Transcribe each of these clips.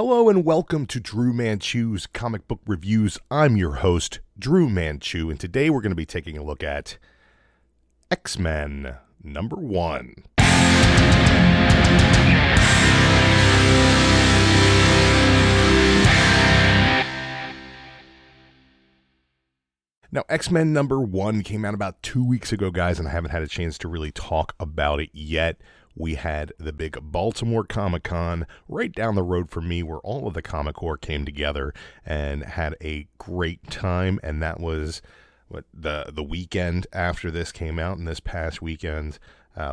Hello and welcome to Drew Manchu's Comic Book Reviews. I'm your host, Drew Manchu, and today we're going to be taking a look at X-Men #1. Now, X-Men #1 came out about 2 weeks ago, guys, and I haven't had a chance to really talk about it yet. We had the big Baltimore Comic-Con right down the road from me where all of the Comic Corps came together and had a great time, and that was the weekend after this came out. And this past weekend,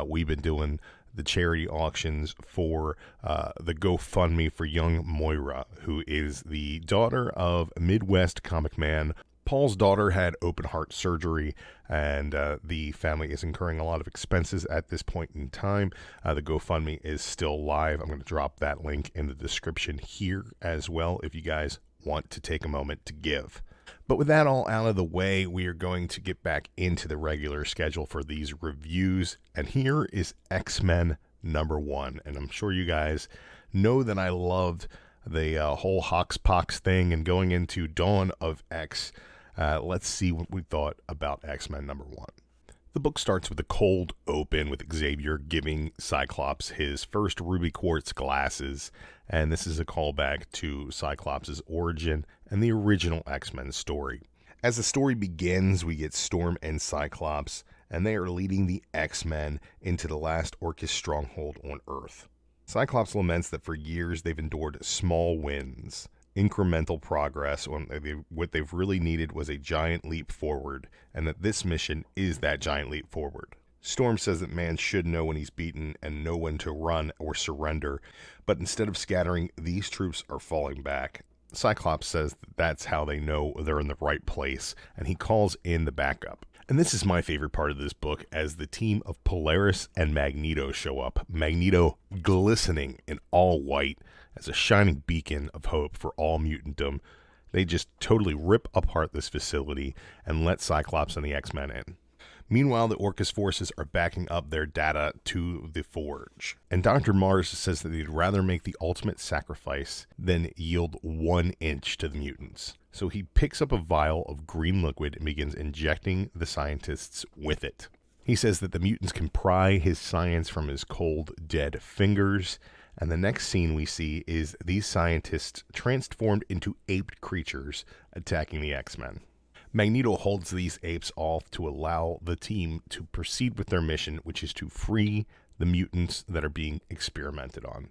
we've been doing the charity auctions for the GoFundMe for young Moira, who is the daughter of Midwest comic man. Paul's daughter had open heart surgery, and the family is incurring a lot of expenses at this point in time. The GoFundMe is still live. I'm going to drop that link in the description here as well if you guys want to take a moment to give. But with that all out of the way, we are going to get back into the regular schedule for these reviews. And here is X-Men #1. And I'm sure you guys know that I loved the whole Hoxpox thing and going into Dawn of X. Let's see what we thought about X-Men #1. The book starts with a cold open with Xavier giving Cyclops his first ruby quartz glasses, and this is a callback to Cyclops' origin and the original X-Men story. As the story begins, we get Storm and Cyclops, and they are leading the X-Men into the last Orchis stronghold on Earth. Cyclops laments that for years they've endured small wins, incremental progress. What they've really needed was a giant leap forward, and that this mission is that giant leap forward. Storm says that man should know when he's beaten and know when to run or surrender, but instead of scattering, these troops are falling back. Cyclops says that that's how they know they're in the right place, and he calls in the backup. And this is my favorite part of this book, as the team of Polaris and Magneto show up. Magneto glistening in all white as a shining beacon of hope for all mutantdom. They just totally rip apart this facility and let Cyclops and the X-Men in. Meanwhile, the Orchis forces are backing up their data to the Forge. And Dr. Mars says that they'd rather make the ultimate sacrifice than yield 1 inch to the mutants. So he picks up a vial of green liquid and begins injecting the scientists with it. He says that the mutants can pry his science from his cold, dead fingers. And the next scene we see is these scientists transformed into aped creatures attacking the X-Men. Magneto holds these apes off to allow the team to proceed with their mission, which is to free the mutants that are being experimented on.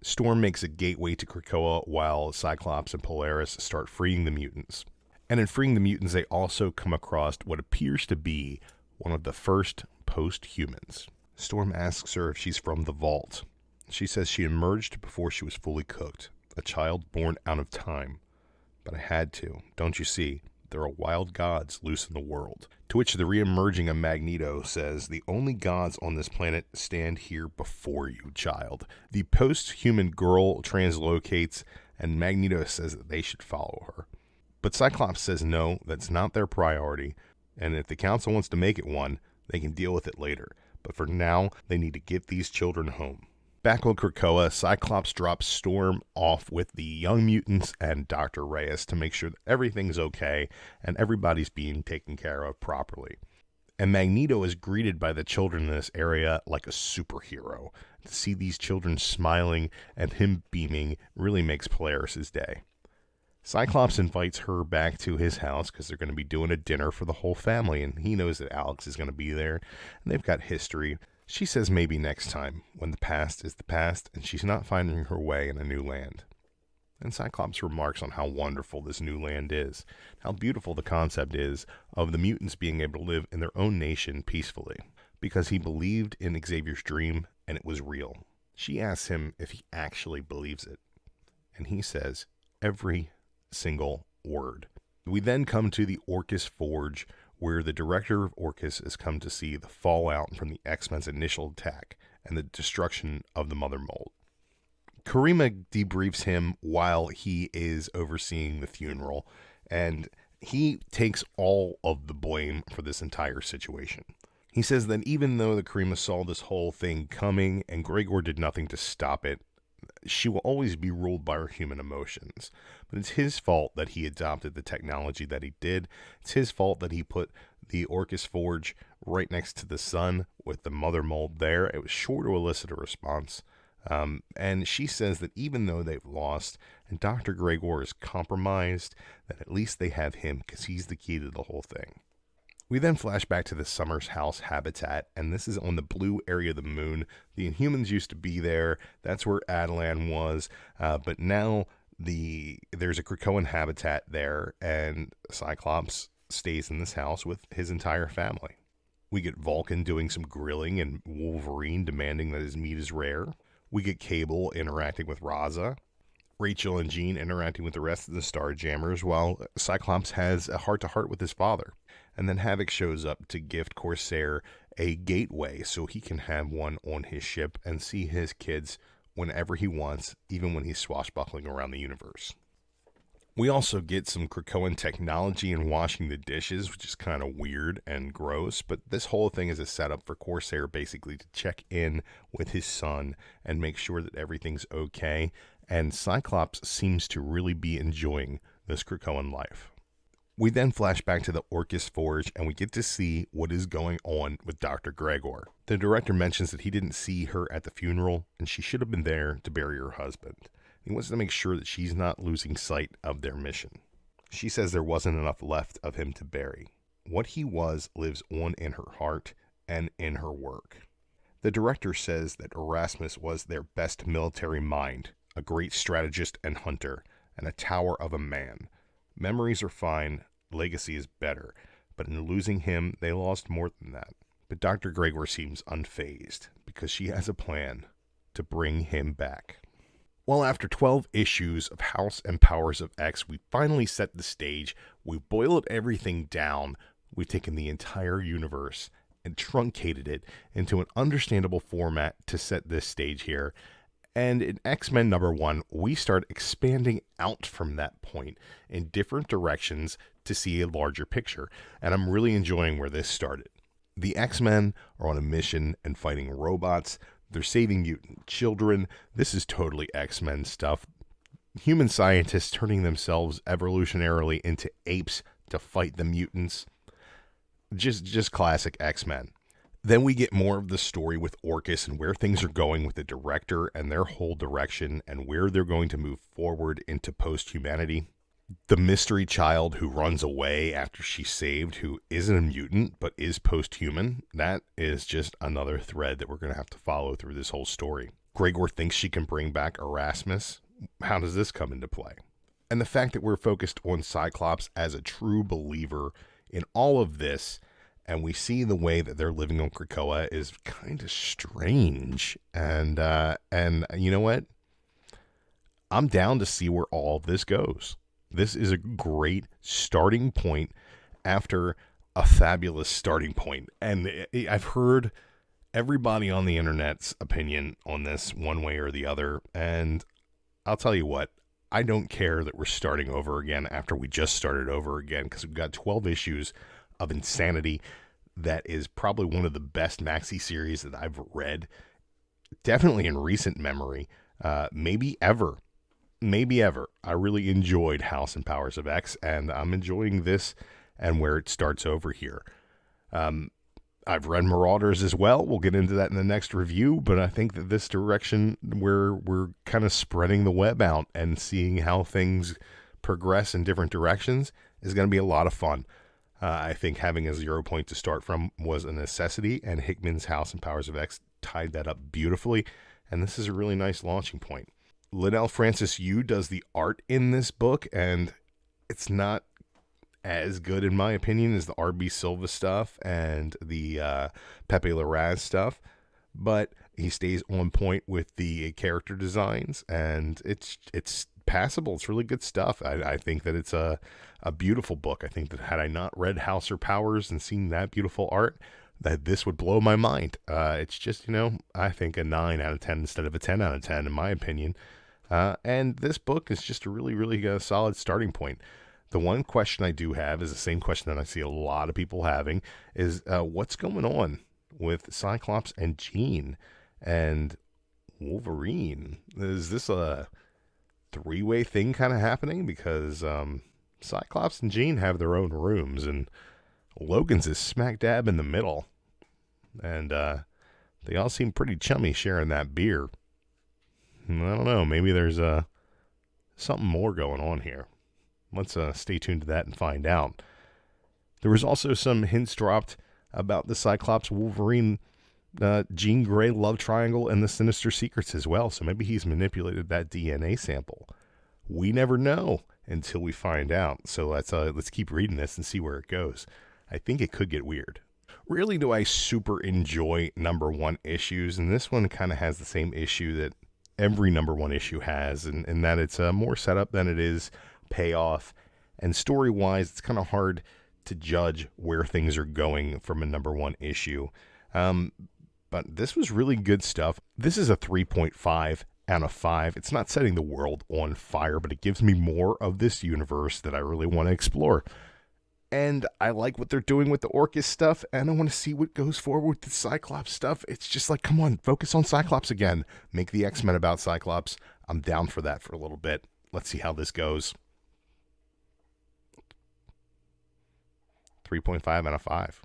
Storm makes a gateway to Krakoa while Cyclops and Polaris start freeing the mutants. And in freeing the mutants, they also come across what appears to be one of the first post-humans. Storm asks her if she's from the Vault. She says she emerged before she was fully cooked, a child born out of time. But I had to, don't you see? There are wild gods loose in the world. To which the re-emerging of Magneto says, the only gods on this planet stand here before you, child. The post-human girl translocates, and Magneto says that they should follow her. But Cyclops says no, that's not their priority, and if the council wants to make it one, they can deal with it later. But for now, they need to get these children home. Back on Krakoa, Cyclops drops Storm off with the young mutants and Dr. Reyes to make sure that everything's okay and everybody's being taken care of properly. And Magneto is greeted by the children in this area like a superhero. To see these children smiling and him beaming really makes Polaris' day. Cyclops invites her back to his house because they're going to be doing a dinner for the whole family, and he knows that Alex is going to be there, and they've got history. She says maybe next time, when the past is the past and she's not finding her way in a new land. And Cyclops remarks on how wonderful this new land is, how beautiful the concept is of the mutants being able to live in their own nation peacefully, because he believed in Xavier's dream and it was real. She asks him if he actually believes it, and he says every single word. We then come to the Orchis Forge, where the director of Orchis has come to see the fallout from the X-Men's initial attack and the destruction of the Mother Mold. Karima debriefs him while he is overseeing the funeral, and he takes all of the blame for this entire situation. He says that even though the Karima saw this whole thing coming and Gregor did nothing to stop it, she will always be ruled by her human emotions. But it's his fault that he adopted the technology that he did. It's his fault that he put the Orcus Forge right next to the sun with the mother mold there. It was sure to elicit a response. And she says that even though they've lost and Dr. Gregor is compromised, that at least they have him because he's the key to the whole thing. We then flash back to the Summers House habitat, and this is on the blue area of the moon. The Inhumans used to be there. That's where Adelan was, but now there's a Krakoan habitat there, and Cyclops stays in this house with his entire family. We get Vulcan doing some grilling and Wolverine demanding that his meat is rare. We get Cable interacting with Raza. Rachel and Jean interacting with the rest of the Starjammers, while Cyclops has a heart-to-heart with his father. And then Havoc shows up to gift Corsair a gateway so he can have one on his ship and see his kids whenever he wants, even when he's swashbuckling around the universe. We also get some Krakoan technology in washing the dishes, which is kind of weird and gross, but this whole thing is a setup for Corsair basically to check in with his son and make sure that everything's okay, and Cyclops seems to really be enjoying this Krakoan life. We then flash back to the Orcus Forge, and we get to see what is going on with Dr. Gregor. The director mentions that he didn't see her at the funeral, and she should have been there to bury her husband. He wants to make sure that she's not losing sight of their mission. She says there wasn't enough left of him to bury. What he was lives on in her heart and in her work. The director says that Erasmus was their best military mind, a great strategist and hunter, and a tower of a man. Memories are fine, legacy is better, but in losing him, they lost more than that. But Dr. Gregor seems unfazed, because she has a plan to bring him back. Well, after 12 issues of House and Powers of X, we finally set the stage, we've boiled everything down, we've taken the entire universe and truncated it into an understandable format to set this stage here. And in X-Men #1, we start expanding out from that point in different directions to see a larger picture. And I'm really enjoying where this started. The X-Men are on a mission and fighting robots. They're saving mutant children. This is totally X-Men stuff. Human scientists turning themselves evolutionarily into apes to fight the mutants. Just classic X-Men. Then we get more of the story with Orcus and where things are going with the director and their whole direction and where they're going to move forward into post-humanity. The mystery child who runs away after she's saved, who isn't a mutant but is post-human, that is just another thread that we're going to have to follow through this whole story. Gregor thinks she can bring back Erasmus. How does this come into play? And the fact that we're focused on Cyclops as a true believer in all of this, and we see the way that they're living on Krakoa is kind of strange. And you know what? I'm down to see where all of this goes. This is a great starting point after a fabulous starting point. And I've heard everybody on the internet's opinion on this one way or the other. And I'll tell you what, I don't care that we're starting over again after we just started over again, because we've got 12 issues of insanity that is probably one of the best maxi series that I've read, definitely in recent memory, maybe ever. I really enjoyed House and Powers of X, and I'm enjoying this and where it starts over here. I've read Marauders as well. We'll get into that in the next review, but I think that this direction where we're kind of spreading the web out and seeing how things progress in different directions is going to be a lot of fun. I think having a 0 point to start from was a necessity, and Hickman's House and Powers of X tied that up beautifully, and this is a really nice launching point. Linnell Francis Yu does the art in this book, and it's not as good, in my opinion, as the R.B. Silva stuff and the Pepe Larraz stuff, but he stays on point with the character designs, and it's passable. It's really good stuff. I think that it's a beautiful book. I think that had I not read House or Powers and seen that beautiful art, that this would blow my mind. It's just, I think a 9 out of 10 instead of a 10 out of 10, in my opinion. And this book is just a really, really solid starting point. The one question I do have is the same question that I see a lot of people having is what's going on with Cyclops and Jean, and Wolverine. Is this a three-way thing kind of happening? Because Cyclops and Jean have their own rooms, and Logan's is smack dab in the middle. And they all seem pretty chummy sharing that beer. I don't know. Maybe there's something more going on here. Let's stay tuned to that and find out. There was also some hints dropped about the Cyclops Wolverine Jean Grey love triangle and the Sinister Secrets as well. So maybe he's manipulated that DNA sample. We never know until we find out. So let's keep reading this and see where it goes. I think it could get weird. Rarely do I super enjoy number one issues, and this one kind of has the same issue that every number one issue has, and that it's more setup than it is payoff. And story-wise, it's kind of hard to judge where things are going from a number one issue. But this was really good stuff. This is a 3.5 out of 5. It's not setting the world on fire, but it gives me more of this universe that I really want to explore. And I like what they're doing with the Orcus stuff, and I want to see what goes forward with the Cyclops stuff. It's just like, come on, focus on Cyclops again. Make the X-Men about Cyclops. I'm down for that for a little bit. Let's see how this goes. 3.5 out of 5.